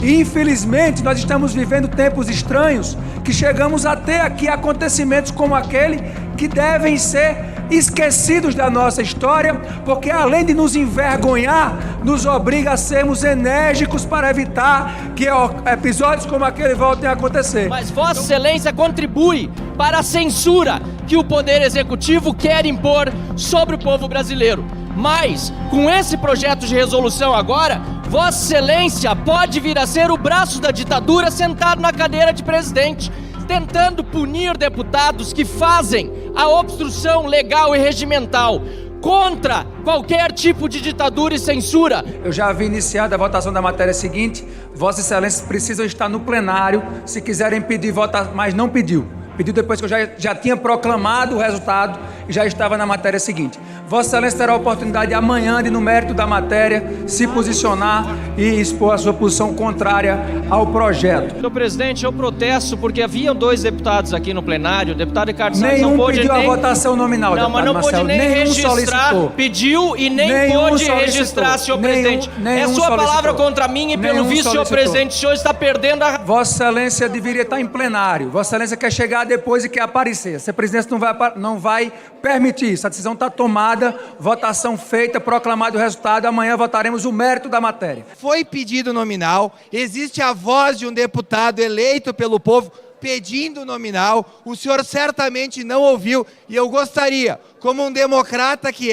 E infelizmente nós estamos vivendo tempos estranhos, que chegamos a ter aqui acontecimentos como aquele que devem ser esquecidos da nossa história, porque além de nos envergonhar, nos obriga a sermos enérgicos para evitar que episódios como aquele voltem a acontecer. Mas Vossa Excelência contribui para a censura que o Poder Executivo quer impor sobre o povo brasileiro. Mas, com esse projeto de resolução agora, Vossa Excelência pode vir a ser o braço da ditadura sentado na cadeira de presidente, tentando punir deputados que fazem a obstrução legal e regimental contra qualquer tipo de ditadura e censura. Eu já havia iniciado a votação da matéria seguinte. Vossa Excelência precisam estar no plenário se quiserem pedir votação, mas não pediu. Pediu depois que eu já tinha proclamado o resultado e já estava na matéria seguinte. Vossa Excelência terá a oportunidade amanhã de, no mérito da matéria, se posicionar e expor a sua posição contrária ao projeto. Senhor presidente, eu protesto porque haviam 2 deputados aqui no plenário. O deputado Ricardo Salles Nenhum não pôde pediu nem... a votação nominal, não, mas não Marcelo. pôde nem Nenhum registrar, solicitou. pediu e nem Nenhum pôde solicitou. registrar, senhor presidente. Nenhum É sua palavra contra mim e pelo visto, senhor presidente, o senhor está perdendo a... Vossa Excelência deveria estar em plenário. Vossa Excelência quer chegar depois e quer aparecer. Se a presidência não vai permitir isso. A decisão está tomada, votação feita, proclamado o resultado. Amanhã votaremos o mérito da matéria. Foi pedido nominal, existe a voz de um deputado eleito pelo povo pedindo nominal, o senhor certamente não ouviu, e eu gostaria, como um democrata que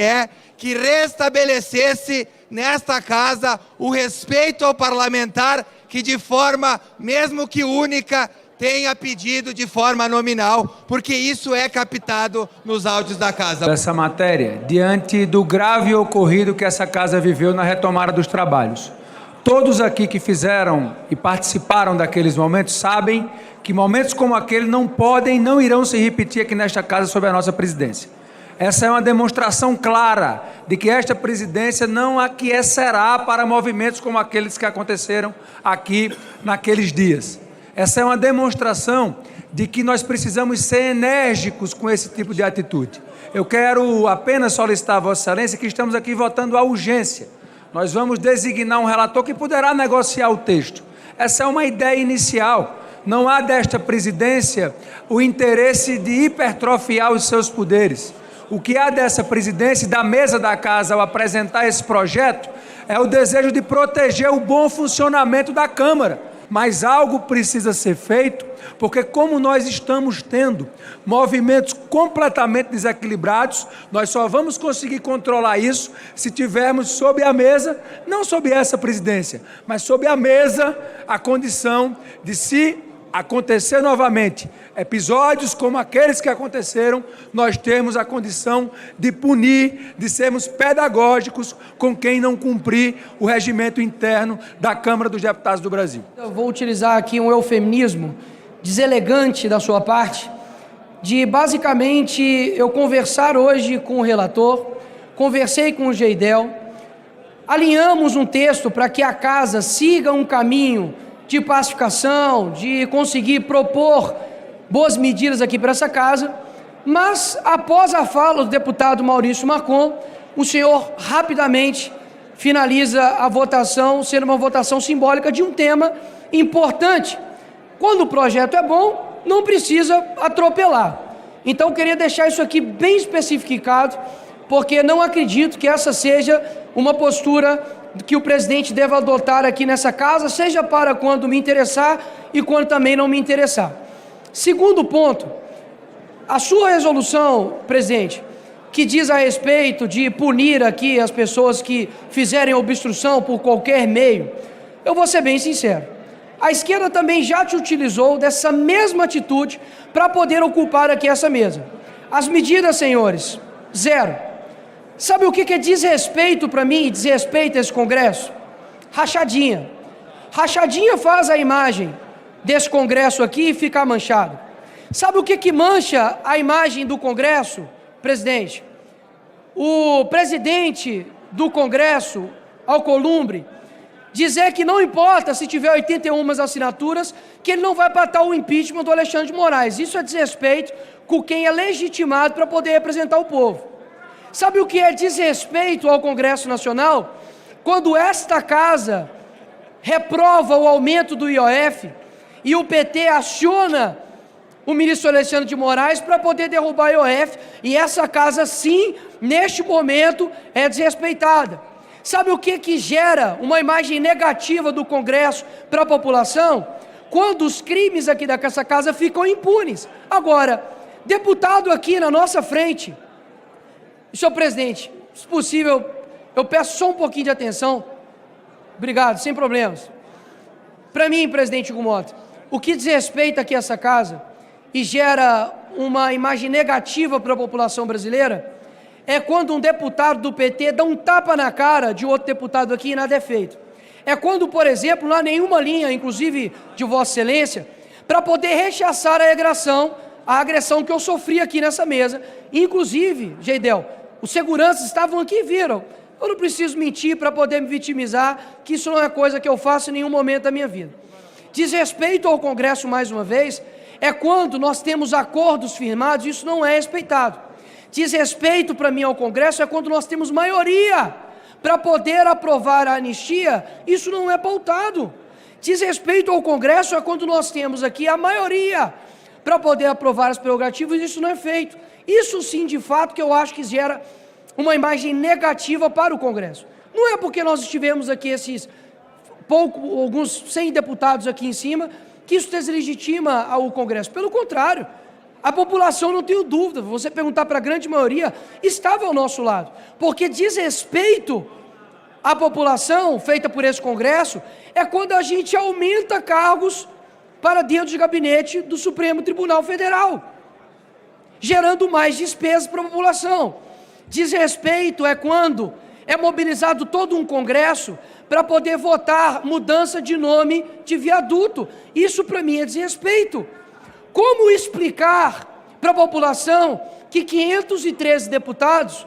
restabelecesse nesta casa o respeito ao parlamentar que de forma, mesmo que única, tenha pedido de forma nominal, porque isso é captado nos áudios da casa. Essa matéria, diante do grave ocorrido que essa casa viveu na retomada dos trabalhos. Todos aqui que fizeram e participaram daqueles momentos sabem que momentos como aquele não podem, não irão se repetir aqui nesta casa sob a nossa presidência. Essa é uma demonstração clara de que esta presidência não aquecerá para movimentos como aqueles que aconteceram aqui naqueles dias. Essa é uma demonstração de que nós precisamos ser enérgicos com esse tipo de atitude. Eu quero apenas solicitar a Vossa Excelência que estamos aqui votando a urgência. Nós vamos designar um relator que poderá negociar o texto. Essa é uma ideia inicial. Não há desta presidência o interesse de hipertrofiar os seus poderes. O que há dessa presidência e da mesa da casa ao apresentar esse projeto é o desejo de proteger o bom funcionamento da Câmara. Mas algo precisa ser feito, porque como nós estamos tendo movimentos completamente desequilibrados, nós só vamos conseguir controlar isso se tivermos sob a mesa, não sob essa presidência, mas sob a mesa, a condição de, se acontecer novamente episódios como aqueles que aconteceram, nós temos a condição de punir, de sermos pedagógicos com quem não cumprir o regimento interno da Câmara dos Deputados do Brasil. Eu vou utilizar aqui um eufemismo deselegante da sua parte, de basicamente eu conversar hoje com o relator, conversei com o Geidel, alinhamos um texto para que a casa siga um caminho de pacificação, de conseguir propor boas medidas aqui para essa casa, mas após a fala do deputado Maurício Marcon, o senhor rapidamente finaliza a votação, sendo uma votação simbólica de um tema importante. Quando o projeto é bom, não precisa atropelar. Então eu queria deixar isso aqui bem especificado, porque não acredito que essa seja uma postura que o presidente deva adotar aqui nessa casa, seja para quando me interessar e quando também não me interessar. Segundo ponto, a sua resolução, presidente, que diz a respeito de punir aqui as pessoas que fizerem obstrução por qualquer meio, eu vou ser bem sincero, a esquerda também já te utilizou dessa mesma atitude para poder ocupar aqui essa mesa. As medidas, senhores, zero. Sabe o que é desrespeito para mim e desrespeito a esse Congresso? Rachadinha. Rachadinha faz a imagem desse Congresso aqui ficar manchado. Sabe o que mancha a imagem do Congresso, presidente? O presidente do Congresso, Alcolumbre, dizer que não importa se tiver 81 assinaturas, que ele não vai patar o impeachment do Alexandre de Moraes. Isso é desrespeito com quem é legitimado para poder representar o povo. Sabe o que é desrespeito ao Congresso Nacional? Quando esta casa reprova o aumento do IOF e o PT aciona o ministro Alexandre de Moraes para poder derrubar o IOF, e essa casa, sim, neste momento, é desrespeitada. Sabe o que gera uma imagem negativa do Congresso para a população? Quando os crimes aqui dessa casa ficam impunes. Agora, deputado aqui na nossa frente, senhor presidente, se possível, eu peço só um pouquinho de atenção. Obrigado, sem problemas. Para mim, presidente Hugo Mota, o que desrespeita aqui essa casa e gera uma imagem negativa para a população brasileira é quando um deputado do PT dá um tapa na cara de outro deputado aqui e nada é feito. É quando, por exemplo, não há nenhuma linha, inclusive de Vossa Excelência, para poder rechaçar a agressão que eu sofri aqui nessa mesa. Inclusive, Geidel, os seguranças estavam aqui e viram. Eu não preciso mentir para poder me vitimizar, que isso não é coisa que eu faço em nenhum momento da minha vida. Desrespeito ao Congresso, mais uma vez, é quando nós temos acordos firmados e isso não é respeitado. Desrespeito para mim ao Congresso é quando nós temos maioria para poder aprovar a anistia, isso não é pautado. Desrespeito ao Congresso é quando nós temos aqui a maioria para poder aprovar as prerrogativas, isso não é feito. Isso sim, de fato, que eu acho que gera uma imagem negativa para o Congresso. Não é porque nós estivemos aqui alguns 100 deputados aqui em cima, que isso deslegitima o Congresso. Pelo contrário, a população, não tenho dúvida, você perguntar para a grande maioria, estava ao nosso lado. Porque desrespeito à população, feita por esse Congresso, é quando a gente aumenta cargos para dentro de gabinete do Supremo Tribunal Federal, gerando mais despesas para a população. Desrespeito é quando é mobilizado todo um Congresso para poder votar mudança de nome de viaduto. Isso para mim é desrespeito. Como explicar para a população que 513 deputados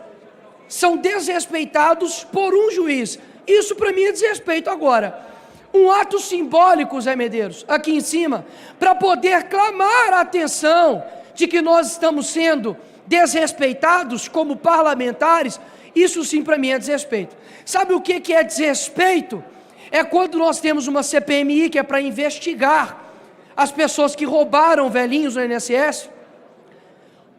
são desrespeitados por um juiz? Isso para mim é desrespeito. Agora, um ato simbólico, Zé Medeiros, aqui em cima, para poder clamar a atenção de que nós estamos sendo desrespeitados como parlamentares, isso sim para mim é desrespeito. Sabe o que é desrespeito? É quando nós temos uma CPMI que é para investigar as pessoas que roubaram velhinhos no INSS.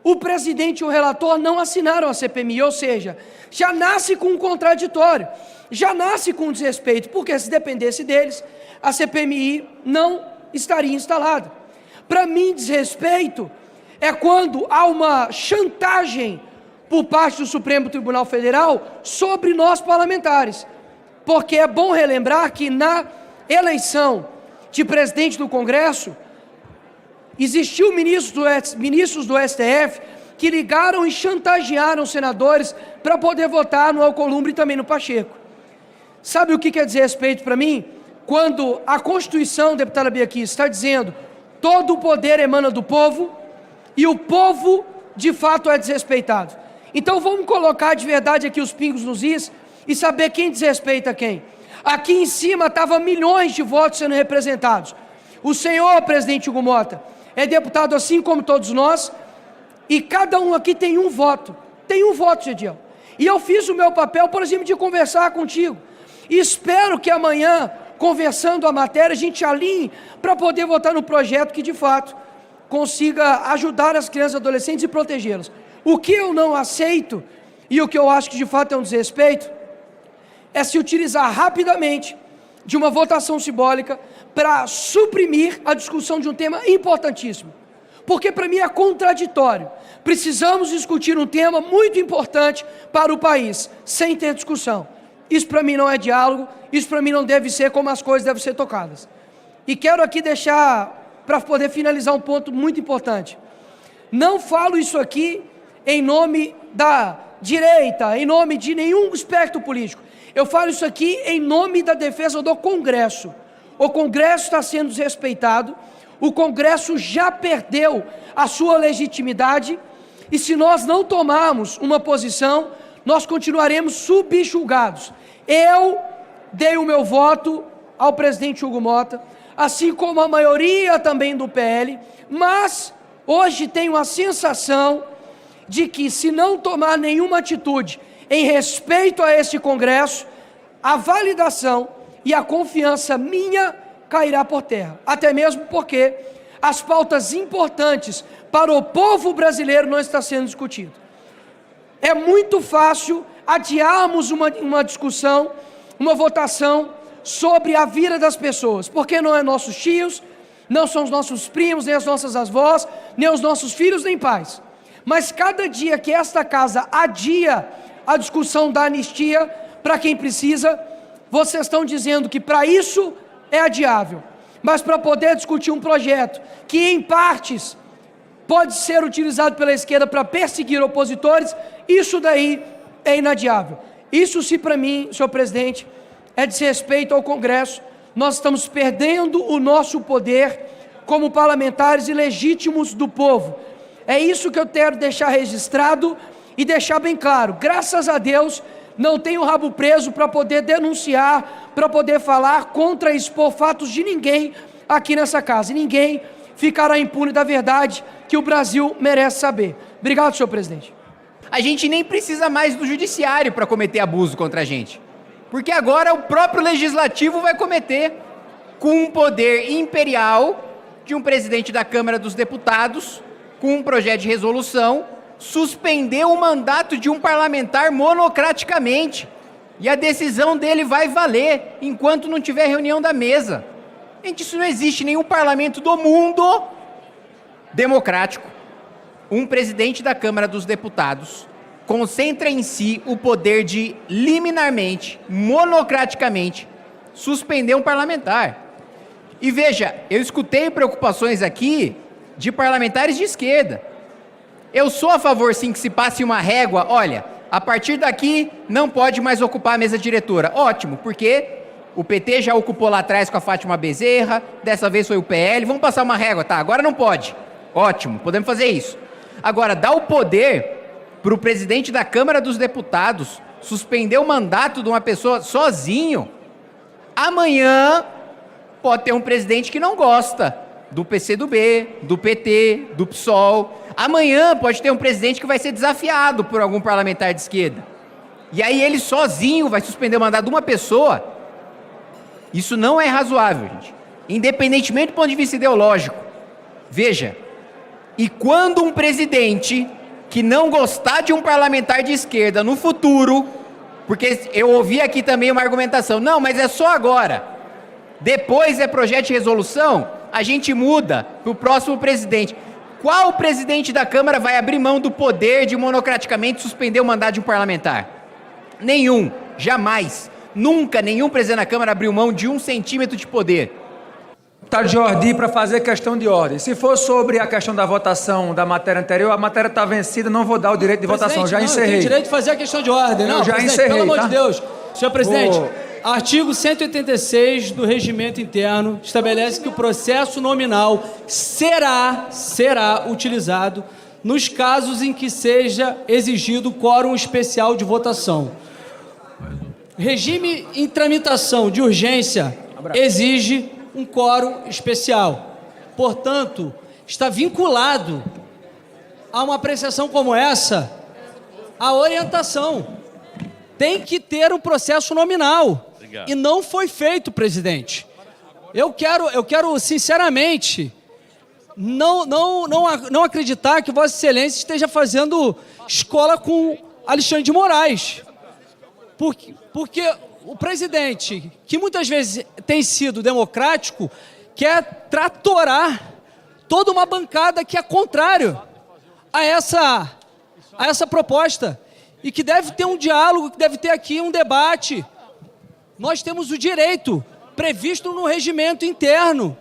O presidente e o relator não assinaram a CPMI, ou seja, já nasce com um contraditório, já nasce com um desrespeito, porque se dependesse deles, a CPMI não estaria instalada. Para mim, desrespeito é quando há uma chantagem por parte do Supremo Tribunal Federal sobre nós parlamentares, porque é bom relembrar que na eleição de presidente do Congresso, existiu ministros do STF que ligaram e chantagearam os senadores para poder votar no Alcolumbre e também no Pacheco. Sabe o que é desrespeito para mim? Quando a Constituição, deputada Bia Kicis, está dizendo todo o poder emana do povo e o povo de fato é desrespeitado. Então vamos colocar de verdade aqui os pingos nos is e saber quem desrespeita quem. Aqui em cima estavam milhões de votos sendo representados. O senhor, presidente Hugo Mota, é deputado assim como todos nós, e cada um aqui tem um voto. Tem um voto, Gediel. E eu fiz o meu papel, por exemplo, de conversar contigo. E espero que amanhã, conversando a matéria, a gente alinhe para poder votar no projeto que, de fato, consiga ajudar as crianças e adolescentes e protegê-las. O que eu não aceito, e o que eu acho que de fato é um desrespeito, é se utilizar rapidamente de uma votação simbólica para suprimir a discussão de um tema importantíssimo. Porque para mim é contraditório. Precisamos discutir um tema muito importante para o país, sem ter discussão. Isso para mim não é diálogo, isso para mim não deve ser como as coisas devem ser tocadas. E quero aqui deixar, para poder finalizar, um ponto muito importante. Não falo isso aqui em nome da direita, em nome de nenhum espectro político. Eu falo isso aqui em nome da defesa do Congresso. O Congresso está sendo desrespeitado, o Congresso já perdeu a sua legitimidade, e se nós não tomarmos uma posição, nós continuaremos subjugados. Eu dei o meu voto ao presidente Hugo Mota, assim como a maioria também do PL, mas hoje tenho a sensação de que, se não tomar nenhuma atitude em respeito a esse Congresso, a validação e a confiança minha cairá por terra. Até mesmo porque as pautas importantes para o povo brasileiro não estão sendo discutidas. É muito fácil adiarmos uma discussão, uma votação sobre a vida das pessoas, porque não é nossos tios, não são os nossos primos, nem as nossas avós, nem os nossos filhos, nem pais. Mas cada dia que esta casa adia a discussão da anistia para quem precisa, vocês estão dizendo que para isso é adiável. Mas para poder discutir um projeto que em partes pode ser utilizado pela esquerda para perseguir opositores, isso daí é inadiável. Isso, se para mim, senhor presidente, é desrespeito ao Congresso. Nós estamos perdendo o nosso poder como parlamentares ilegítimos do povo. É isso que eu quero deixar registrado e deixar bem claro. Graças a Deus, não tenho o rabo preso para poder denunciar, para poder falar contra, expor fatos de ninguém aqui nessa casa. E ninguém ficará impune da verdade que o Brasil merece saber. Obrigado, senhor presidente. A gente nem precisa mais do judiciário para cometer abuso contra a gente, porque agora o próprio legislativo vai cometer, com um poder imperial de um presidente da Câmara dos Deputados, com um projeto de resolução, suspender o mandato de um parlamentar monocraticamente, e a decisão dele vai valer enquanto não tiver reunião da mesa. Gente, isso não existe em nenhum parlamento do mundo democrático. Um presidente da Câmara dos Deputados concentra em si o poder de liminarmente, monocraticamente, suspender um parlamentar. E veja, eu escutei preocupações aqui de parlamentares de esquerda. Eu sou a favor, sim, que se passe uma régua. Olha, a partir daqui não pode mais ocupar a mesa diretora. Ótimo, porque o PT já ocupou lá atrás com a Fátima Bezerra, dessa vez foi o PL, vamos passar uma régua, tá, agora não pode. Ótimo, podemos fazer isso. Agora, dá o poder para o presidente da Câmara dos Deputados suspender o mandato de uma pessoa sozinho. Amanhã pode ter um presidente que não gosta do PCdoB, do PT, do PSOL. Amanhã pode ter um presidente que vai ser desafiado por algum parlamentar de esquerda. E aí ele sozinho vai suspender o mandato de uma pessoa. Isso não é razoável, gente. Independentemente do ponto de vista ideológico. Veja, e quando um presidente que não gostar de um parlamentar de esquerda no futuro, porque eu ouvi aqui também uma argumentação, não, mas é só agora, depois é projeto de resolução, a gente muda para o próximo presidente. Qual presidente da Câmara vai abrir mão do poder de monocraticamente suspender o mandato de um parlamentar? Nenhum, jamais, nunca nenhum presidente da Câmara abriu mão de 1 centímetro de poder. Está de ordem para fazer questão de ordem. Se for sobre a questão da votação da matéria anterior, a matéria está vencida, não vou dar o direito de votação. Já encerrei. Eu tenho direito de fazer a questão de ordem. Não, já encerrei, pelo amor tá? de Deus. Senhor presidente, artigo 186 do Regimento Interno estabelece que o processo nominal será utilizado nos casos em que seja exigido quórum especial de votação. Regime em tramitação de urgência exige um quórum especial. Portanto, está vinculado a uma apreciação como essa a orientação. Tem que ter um processo nominal. Obrigado. E não foi feito, presidente. Eu quero sinceramente, não acreditar que Vossa Excelência esteja fazendo escola com Alexandre de Moraes. Porque o presidente, que muitas vezes tem sido democrático, quer tratorar toda uma bancada que é contrário a essa proposta. E que deve ter um diálogo, que deve ter aqui um debate. Nós temos o direito previsto no regimento interno.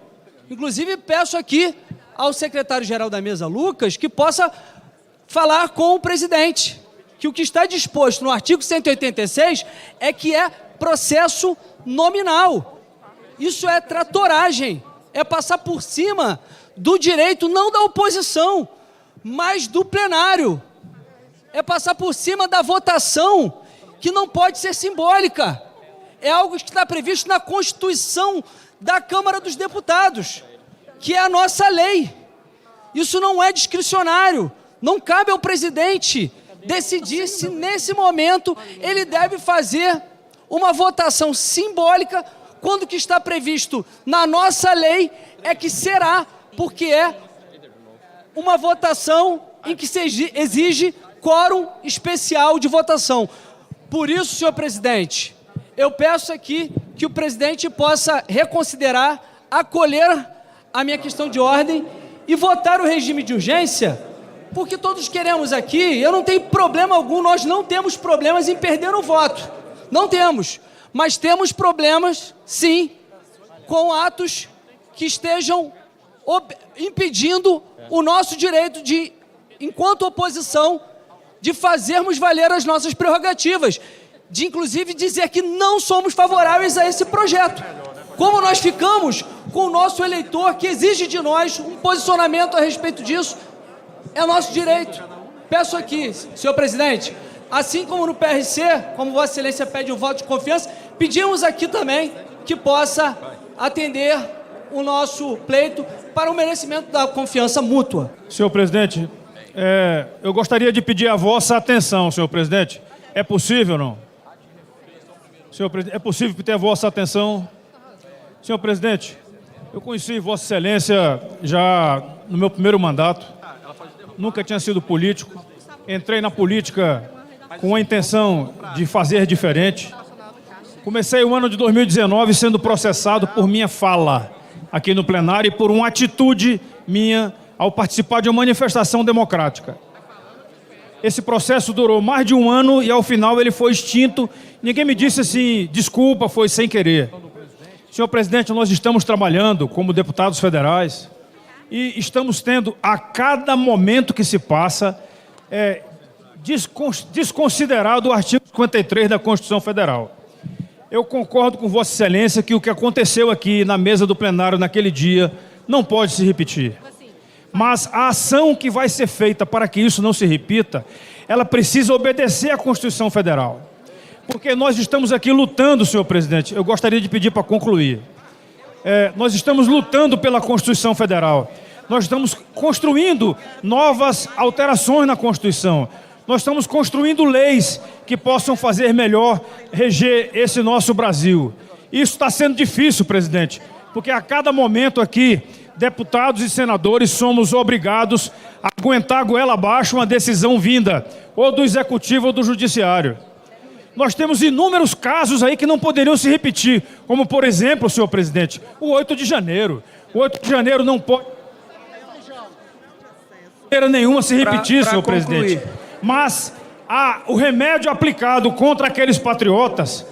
Inclusive, peço aqui ao secretário-geral da mesa, Lucas, que possa falar com o presidente, que o que está disposto no artigo 186 é que é processo nominal. Isso é tratoragem, é passar por cima do direito não da oposição, mas do plenário. É passar por cima da votação, que não pode ser simbólica. É algo que está previsto na Constituição da Câmara dos Deputados, que é a nossa lei. Isso não é discricionário. Não cabe ao presidente decidir se, nesse momento, ele deve fazer uma votação simbólica quando que está previsto na nossa lei é que será, porque é uma votação em que se exige quórum especial de votação. Por isso, senhor presidente, eu peço aqui que o presidente possa reconsiderar, acolher a minha questão de ordem e votar o regime de urgência, porque todos queremos aqui, eu não tenho problema algum, nós não temos problemas em perder o voto, não temos, mas temos problemas, sim, com atos que estejam impedindo o nosso direito de, enquanto oposição, de fazermos valer as nossas prerrogativas, de inclusive dizer que não somos favoráveis a esse projeto. Como nós ficamos com o nosso eleitor que exige de nós um posicionamento a respeito disso, é nosso direito. Peço aqui, senhor presidente, assim como no PRC, como Vossa Excelência pede um voto de confiança, pedimos aqui também que possa atender o nosso pleito para o merecimento da confiança mútua. Senhor presidente, eu gostaria de pedir a vossa atenção, senhor presidente. É possível ou não? Senhor presidente, é possível ter a vossa atenção? Senhor presidente, eu conheci Vossa Excelência já no meu primeiro mandato. Nunca tinha sido político. Entrei na política com a intenção de fazer diferente. Comecei o ano de 2019 sendo processado por minha fala aqui no plenário e por uma atitude minha ao participar de uma manifestação democrática. Esse processo durou mais de um ano e, ao final, ele foi extinto. Ninguém me disse assim, desculpa, foi sem querer. Senhor presidente, nós estamos trabalhando como deputados federais e estamos tendo, a cada momento que se passa, desconsiderado o artigo 53 da Constituição Federal. Eu concordo com Vossa Excelência que o que aconteceu aqui na mesa do plenário naquele dia não pode se repetir. Mas a ação que vai ser feita para que isso não se repita, ela precisa obedecer à Constituição Federal. Porque nós estamos aqui lutando, senhor presidente, eu gostaria de pedir para concluir. Nós estamos lutando pela Constituição Federal. Nós estamos construindo novas alterações na Constituição. Nós estamos construindo leis que possam fazer melhor reger esse nosso Brasil. Isso está sendo difícil, presidente, porque a cada momento aqui, deputados e senadores somos obrigados a aguentar a goela abaixo uma decisão vinda ou do Executivo ou do Judiciário. Nós temos inúmeros casos aí que não poderiam se repetir, como, por exemplo, senhor presidente, o 8 de janeiro. O 8 de janeiro não pode nenhuma se repetir, senhor presidente. Mas o remédio aplicado contra aqueles patriotas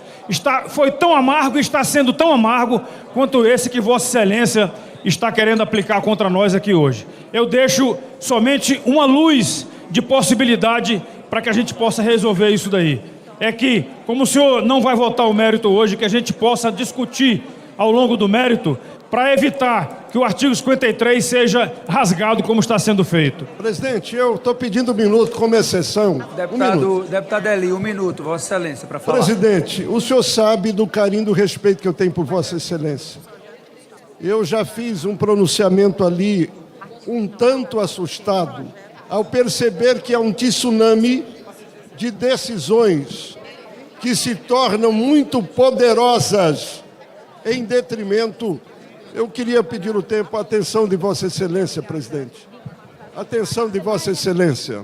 foi tão amargo e está sendo tão amargo quanto esse que Vossa Excelência está querendo aplicar contra nós aqui hoje. Eu deixo somente uma luz de possibilidade para que a gente possa resolver isso daí. É que, como o senhor não vai votar o mérito hoje, que a gente possa discutir ao longo do mérito para evitar que o artigo 53 seja rasgado como está sendo feito. Presidente, eu estou pedindo um minuto como exceção. Deputado Eli, um minuto, Vossa Excelência, para falar. Presidente, o senhor sabe do carinho e do respeito que eu tenho por Vossa Excelência. Eu já fiz um pronunciamento ali um tanto assustado ao perceber que é um tsunami de decisões que se tornam muito poderosas em detrimento. Eu queria pedir o tempo, a atenção de Vossa Excelência, presidente. Atenção de Vossa Excelência.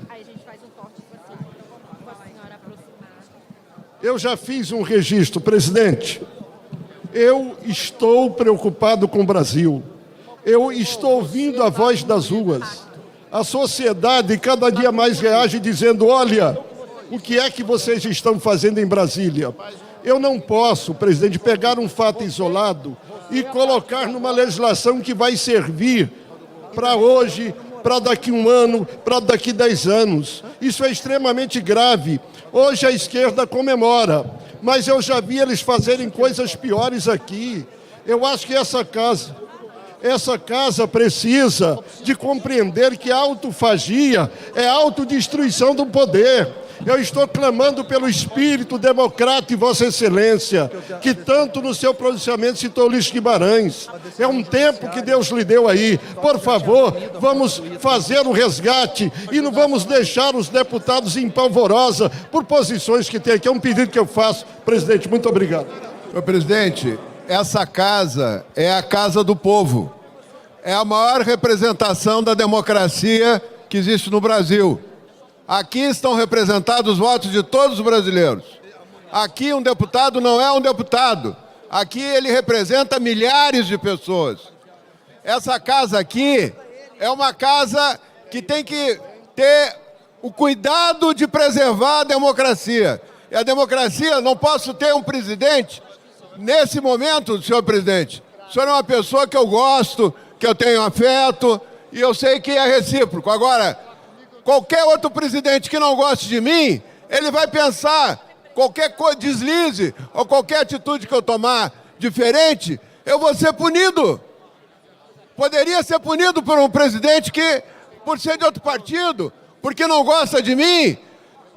Eu já fiz um registro, presidente. Eu estou preocupado com o Brasil. Eu estou ouvindo a voz das ruas. A sociedade cada dia mais reage dizendo, olha, o que é que vocês estão fazendo em Brasília? Eu não posso, presidente, pegar um fato isolado e colocar numa legislação que vai servir para hoje, para daqui um ano, para daqui 10 anos. Isso é extremamente grave. Hoje a esquerda comemora, mas eu já vi eles fazerem coisas piores aqui. Eu acho que essa casa precisa de compreender que a autofagia é a autodestruição do poder. Eu estou clamando pelo espírito democrata e Vossa Excelência, que tanto no seu pronunciamento citou Ulisses Guimarães. É um tempo que Deus lhe deu aí. Por favor, vamos fazer um resgate e não vamos deixar os deputados em polvorosa por posições que tem aqui. É um pedido que eu faço. Presidente, muito obrigado. Senhor presidente, essa casa é a casa do povo. É a maior representação da democracia que existe no Brasil. Aqui estão representados os votos de todos os brasileiros. Aqui um deputado não é um deputado. Aqui ele representa milhares de pessoas. Essa casa aqui é uma casa que tem que ter o cuidado de preservar a democracia. E a democracia, não posso ter um presidente, nesse momento, senhor presidente, o senhor é uma pessoa que eu gosto, que eu tenho afeto, e eu sei que é recíproco. Agora, qualquer outro presidente que não goste de mim, ele vai pensar, qualquer deslize ou qualquer atitude que eu tomar diferente, eu vou ser punido. Poderia ser punido por um presidente que, por ser de outro partido, porque não gosta de mim.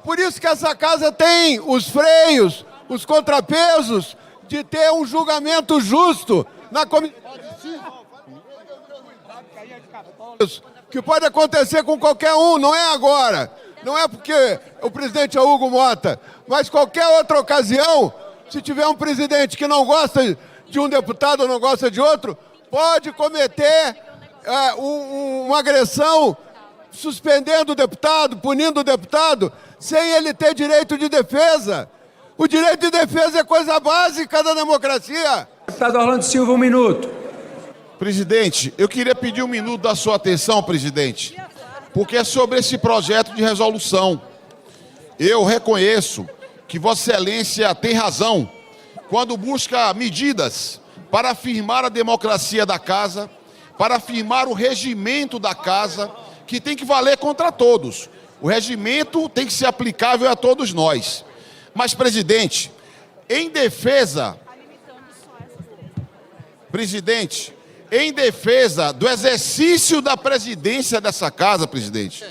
Por isso que essa casa tem os freios, os contrapesos de ter um julgamento justo na comissão. Que pode acontecer com qualquer um, não é agora. Não é porque o presidente é Hugo Mota, mas qualquer outra ocasião, se tiver um presidente que não gosta de um deputado ou não gosta de outro, pode cometer uma agressão, suspendendo o deputado, punindo o deputado, sem ele ter direito de defesa. O direito de defesa é coisa básica da democracia. Deputado Orlando Silva, 1 minuto. Presidente, eu queria pedir 1 minuto da sua atenção, presidente, porque é sobre esse projeto de resolução. Eu reconheço que Vossa Excelência tem razão quando busca medidas para afirmar a democracia da casa, para afirmar o regimento da casa, que tem que valer contra todos. O regimento tem que ser aplicável a todos nós. Mas, presidente, em defesa do exercício da presidência dessa casa, presidente,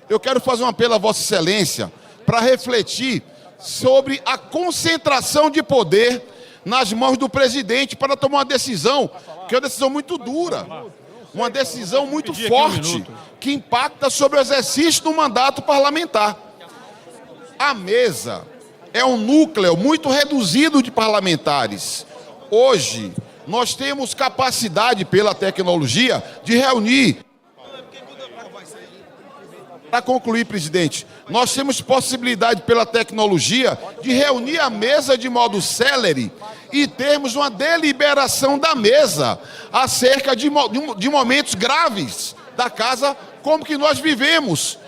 eu quero fazer um apelo a Vossa Excelência para refletir sobre a concentração de poder nas mãos do presidente para tomar uma decisão, que é uma decisão muito dura, uma decisão muito forte, que impacta sobre o exercício do mandato parlamentar. A mesa é um núcleo muito reduzido de parlamentares. Hoje, nós temos capacidade, pela tecnologia, de reunir. Para concluir, presidente, nós temos possibilidade, pela tecnologia, de reunir a mesa de modo célere e termos uma deliberação da mesa acerca de momentos graves da casa, como que nós vivemos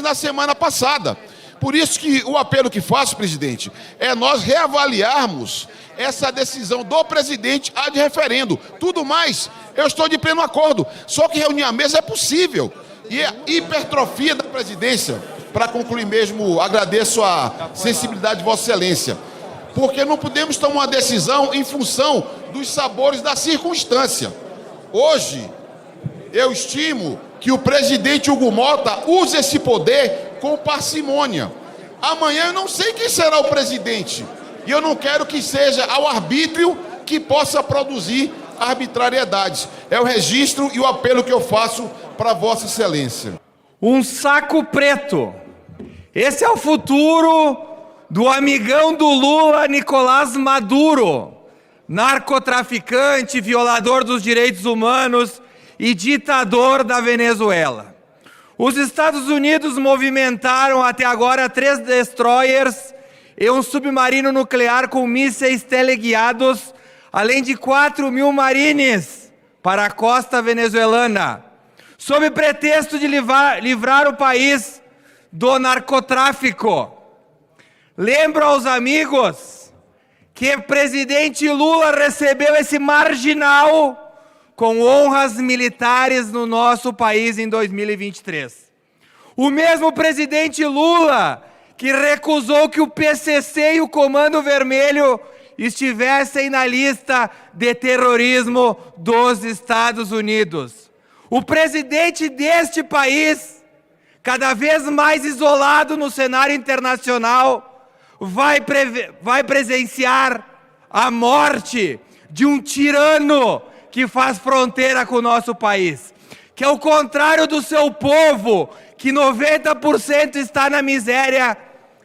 na semana passada. Por isso que o apelo que faço, presidente, é nós reavaliarmos essa decisão do presidente ad referendo. Tudo mais, eu estou de pleno acordo. Só que reunir a mesa é possível. E a hipertrofia da presidência, para concluir mesmo, agradeço a sensibilidade de Vossa Excelência, porque não podemos tomar uma decisão em função dos sabores da circunstância. Hoje, eu estimo que o presidente Hugo Mota use esse poder com parcimônia. Amanhã eu não sei quem será o presidente. E eu não quero que seja ao arbítrio que possa produzir arbitrariedades. É o registro e o apelo que eu faço para Vossa Excelência. Um saco preto. Esse é o futuro do amigão do Lula, Nicolás Maduro, narcotraficante, violador dos direitos humanos e ditador da Venezuela. Os Estados Unidos movimentaram até agora 3 destroyers e um submarino nuclear com mísseis teleguiados, além de 4.000 marines para a costa venezuelana, sob pretexto de livrar o país do narcotráfico. Lembro aos amigos que o presidente Lula recebeu esse marginal com honras militares no nosso país em 2023. O mesmo presidente Lula que recusou que o PCC e o Comando Vermelho estivessem na lista de terrorismo dos Estados Unidos. O presidente deste país, cada vez mais isolado no cenário internacional, vai presenciar a morte de um tirano que faz fronteira com o nosso país, que ao contrário do seu povo, que 90% está na miséria,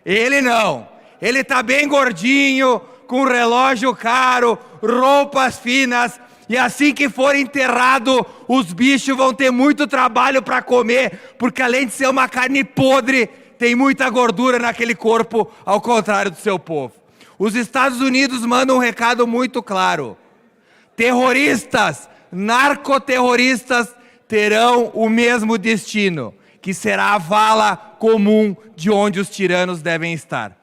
ele não. Ele está bem gordinho, com relógio caro, roupas finas, e assim que for enterrado, os bichos vão ter muito trabalho para comer, porque além de ser uma carne podre, tem muita gordura naquele corpo, ao contrário do seu povo. Os Estados Unidos mandam um recado muito claro: terroristas, narcoterroristas terão o mesmo destino, que será a vala comum de onde os tiranos devem estar.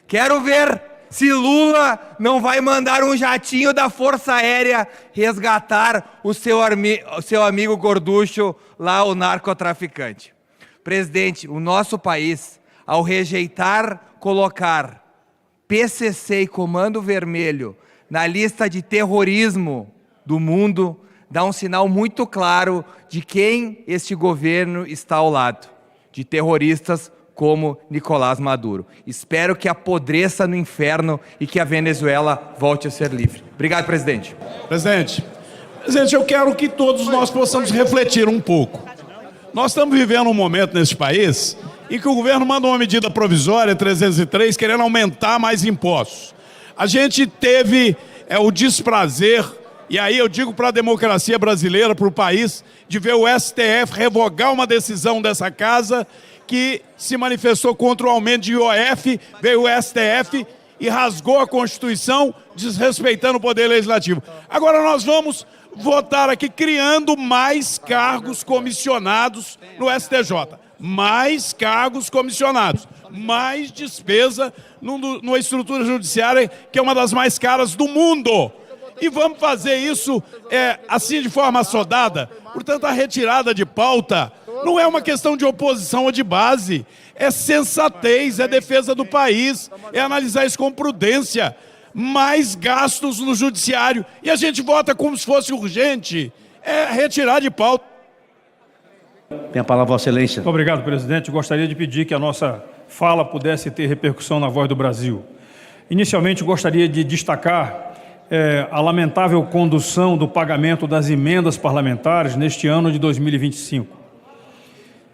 Quero ver se Lula não vai mandar um jatinho da Força Aérea resgatar o seu amigo gorducho lá, o narcotraficante. Presidente, o nosso país, ao rejeitar colocar PCC e Comando Vermelho na lista de terrorismo do mundo, dá um sinal muito claro de quem este governo está ao lado, de terroristas como Nicolás Maduro. Espero que apodreça no inferno e que a Venezuela volte a ser livre. Obrigado, presidente. Presidente, eu quero que todos nós possamos refletir um pouco. Nós estamos vivendo um momento nesse país em que o governo manda uma medida provisória, 303, querendo aumentar mais impostos. A gente teve o desprazer, e aí eu digo para a democracia brasileira, para o país, de ver o STF revogar uma decisão dessa casa que se manifestou contra o aumento de IOF, veio o STF e rasgou a Constituição, desrespeitando o Poder Legislativo. Agora nós vamos votar aqui criando mais cargos comissionados no STJ. Mais cargos comissionados, mais despesa numa estrutura judiciária que é uma das mais caras do mundo. E vamos fazer isso assim de forma assodada. Portanto, a retirada de pauta não é uma questão de oposição ou de base, é sensatez, é defesa do país, é analisar isso com prudência. Mais gastos no judiciário e a gente vota como se fosse urgente, é retirar de pauta. Tem a palavra, Vossa Excelência. Muito obrigado, presidente. Gostaria de pedir que a nossa fala pudesse ter repercussão na Voz do Brasil. Inicialmente, gostaria de destacar a lamentável condução do pagamento das emendas parlamentares neste ano de 2025.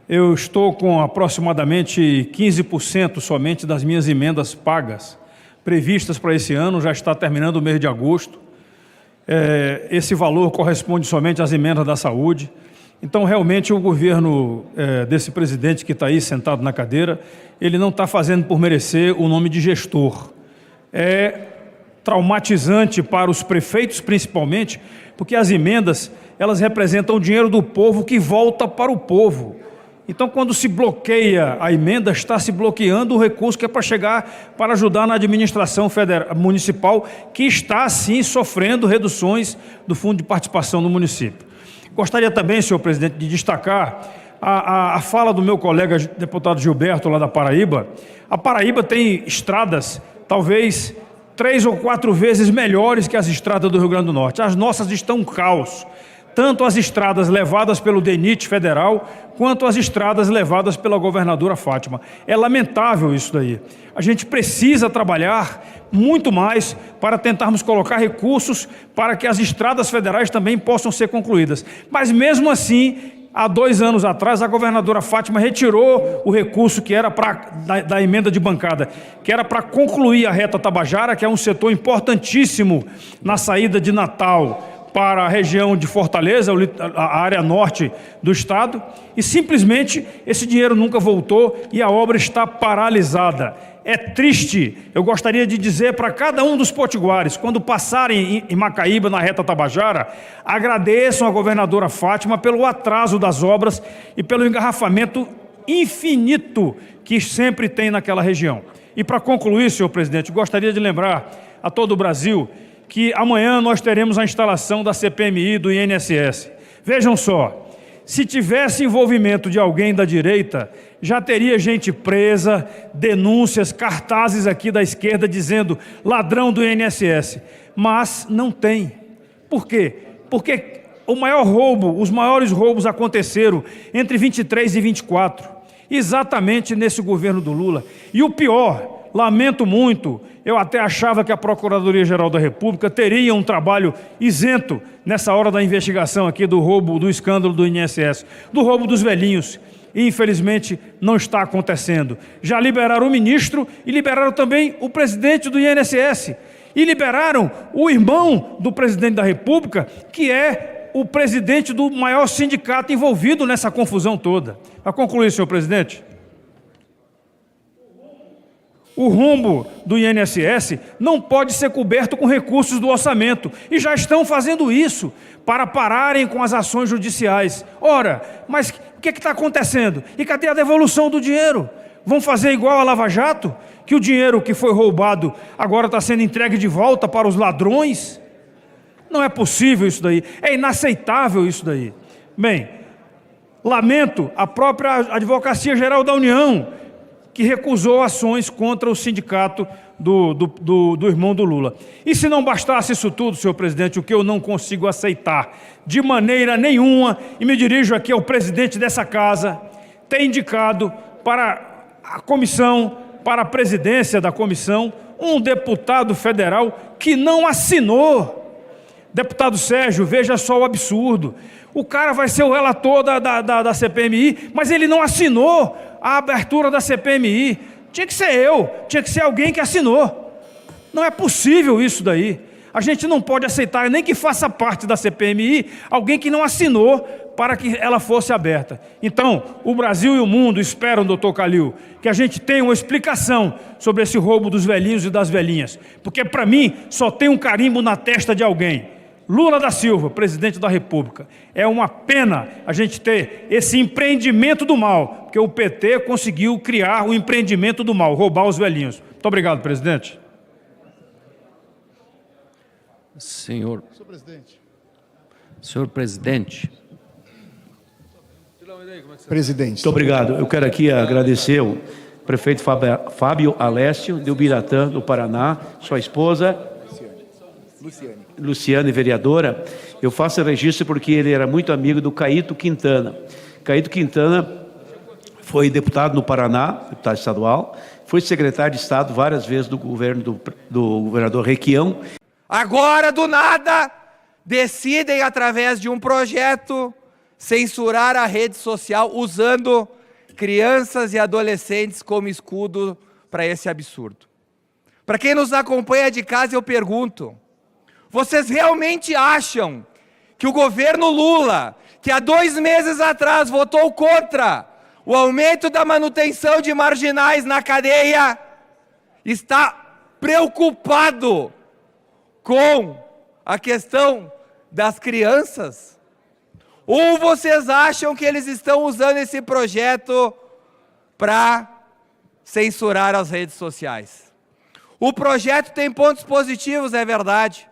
Eu estou com aproximadamente 15% somente das minhas emendas pagas, previstas para esse ano, já está terminando o mês de agosto. Esse valor corresponde somente às emendas da saúde. Então, realmente, o governo desse presidente que está aí sentado na cadeira, ele não está fazendo por merecer o nome de gestor. É traumatizante para os prefeitos, principalmente, porque as emendas, elas representam o dinheiro do povo que volta para o povo. Então, quando se bloqueia a emenda, está se bloqueando o recurso que é para chegar, para ajudar na administração municipal, que está, sim, sofrendo reduções do Fundo de Participação do município. Gostaria também, senhor presidente, de destacar a fala do meu colega deputado Gilberto, lá da Paraíba. A Paraíba tem estradas, talvez 3 ou 4 vezes melhores que as estradas do Rio Grande do Norte. As nossas estão um caos. Tanto as estradas levadas pelo DENIT federal, quanto as estradas levadas pela governadora Fátima. É lamentável isso daí. A gente precisa trabalhar muito mais para tentarmos colocar recursos para que as estradas federais também possam ser concluídas. Mas mesmo assim, há 2 anos atrás, a governadora Fátima retirou o recurso que era da emenda de bancada, que era para concluir a reta Tabajara, que é um setor importantíssimo na saída de Natal para a região de Fortaleza, a área norte do estado, e simplesmente esse dinheiro nunca voltou e a obra está paralisada. É triste. Eu gostaria de dizer para cada um dos potiguares, quando passarem em Macaíba, na reta Tabajara, agradeçam a governadora Fátima pelo atraso das obras e pelo engarrafamento infinito que sempre tem naquela região. E para concluir, senhor presidente, gostaria de lembrar a todo o Brasil que amanhã nós teremos a instalação da CPMI e do INSS. Vejam só, se tivesse envolvimento de alguém da direita, já teria gente presa, denúncias, cartazes aqui da esquerda dizendo ladrão do INSS. Mas não tem. Por quê? Porque os maiores roubos aconteceram entre 23 e 24, exatamente nesse governo do Lula. E o pior, lamento muito, eu até achava que a Procuradoria-Geral da República teria um trabalho isento nessa hora da investigação aqui do roubo, do escândalo do INSS, do roubo dos velhinhos. E, infelizmente, não está acontecendo. Já liberaram o ministro e liberaram também o presidente do INSS. E liberaram o irmão do presidente da República, que é o presidente do maior sindicato envolvido nessa confusão toda. Para concluir, senhor presidente, o rombo do INSS não pode ser coberto com recursos do orçamento. E já estão fazendo isso para pararem com as ações judiciais. Ora, mas o que está acontecendo? E cadê a devolução do dinheiro? Vão fazer igual a Lava Jato? Que o dinheiro que foi roubado agora está sendo entregue de volta para os ladrões? Não é possível isso daí. É inaceitável isso daí. Bem, lamento a própria Advocacia Geral da União, que recusou ações contra o sindicato do irmão do Lula. E se não bastasse isso tudo, senhor presidente, o que eu não consigo aceitar de maneira nenhuma, e me dirijo aqui ao presidente dessa casa, tem indicado para a comissão, para a presidência da comissão, um deputado federal que não assinou. Deputado Sérgio, veja só o absurdo. O cara vai ser o relator da CPMI, mas ele não assinou a abertura da CPMI. Tinha que ser eu, tinha que ser alguém que assinou. Não é possível isso daí. A gente não pode aceitar, nem que faça parte da CPMI, alguém que não assinou para que ela fosse aberta. Então, o Brasil e o mundo esperam, doutor Calil, que a gente tenha uma explicação sobre esse roubo dos velhinhos e das velhinhas. Porque, para mim, só tem um carimbo na testa de alguém. Lula da Silva, presidente da República. É uma pena a gente ter esse empreendimento do mal, porque o PT conseguiu criar o empreendimento do mal, roubar os velhinhos. Muito obrigado, presidente. Senhor presidente. Muito obrigado. Eu quero aqui agradecer o prefeito Fábio Alessio, de Ubiratã, do Paraná, sua esposa, Luciane, vereadora. Eu faço registro porque ele era muito amigo do Caíto Quintana. Caíto Quintana foi deputado no Paraná, deputado estadual, foi secretário de Estado várias vezes do governo do governador Requião. Agora, do nada, decidem, através de um projeto, censurar a rede social usando crianças e adolescentes como escudo para esse absurdo. Para quem nos acompanha de casa, eu pergunto: vocês realmente acham que o governo Lula, que há 2 meses atrás votou contra o aumento da manutenção de marginais na cadeia, está preocupado com a questão das crianças? Ou vocês acham que eles estão usando esse projeto para censurar as redes sociais? O projeto tem pontos positivos, é verdade.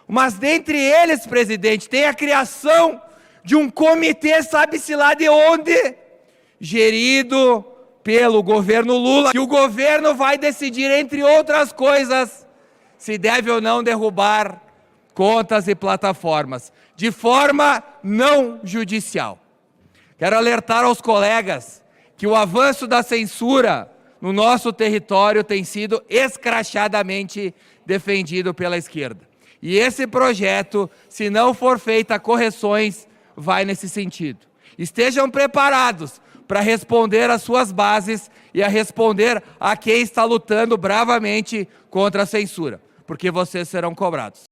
Mas dentre eles, presidente, tem a criação de um comitê, sabe-se lá de onde, gerido pelo governo Lula. E o governo vai decidir, entre outras coisas, se deve ou não derrubar contas e plataformas, de forma não judicial. Quero alertar aos colegas que o avanço da censura no nosso território tem sido escrachadamente defendido pela esquerda. E esse projeto, se não for feita correções, vai nesse sentido. Estejam preparados para responder às suas bases e a responder a quem está lutando bravamente contra a censura, porque vocês serão cobrados.